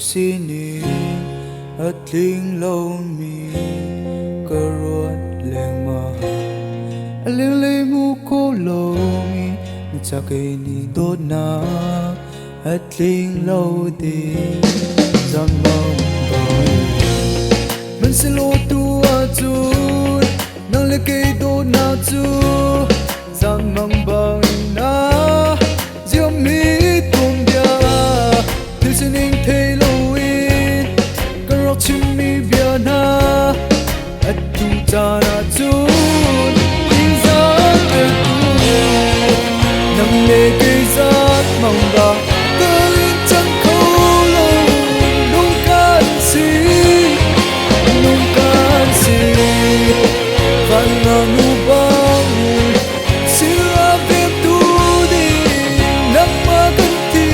xin đi ở tiếng lâu mi cơ ruột leng mà leng lấy mu cô lâu mi cha cây ni tốt na ở tiếng lâu đi giang mong bồi mình sẽ lo tu à chú nang lấy cây tốt na chú giang mong bồi na diệu mi tung bia thứ xin anh thấy lâu in cái rau chim mi bia na ở tu cha na chú in ra ở tu nang lấy cây giát mong ba cơ in chẳng khâu lâu nung can si van ngang nu bang sila vem tu đi nang ma kan ti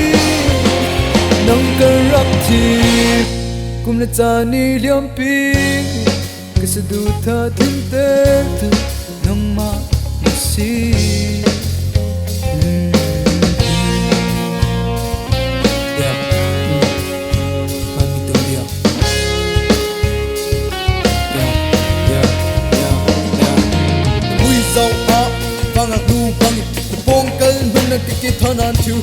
nang kan rap ti kum la cha ni liam pi cái sự du tha tin te tu nang ma si cái thằng anh chú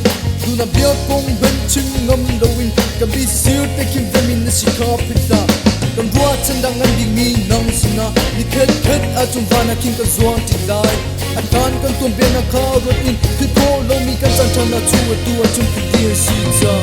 tu na bia công bên chim ngâm đầu in cầm bi siêu te kim vem in si khop pita cầm đua chân đang ăn đi mi nong sina ni khet khet a chung vana kim ka zuan ti lai an kan kan tum be na kha rot in thi po lo mi kan chan chan na chu tu a chung ki ti si cha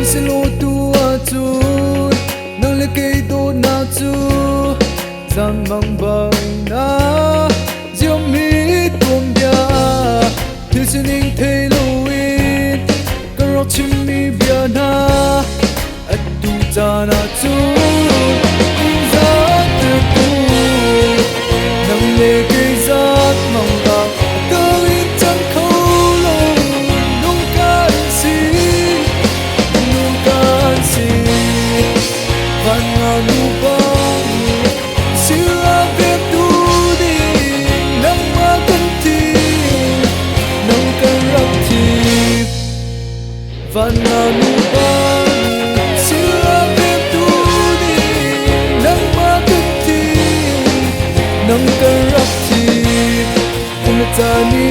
xin lỗi tu à chú nang lấy cây đô na chú giang mang bằng na diệu mi tuồng bia thứ xin anh thấy lâu in cái rau chim mi bia na ở tu cha na chú in ra từ tu nang lấy cây giát mang bằng cơ in chẳng khâu lâu nung can si van ngang nu bang sila vem tu đi nang ma kan ti nang kan rap ti van ngang nu bang sila vem tu đi nang ma kan ti nang kan rap ti kum ta ni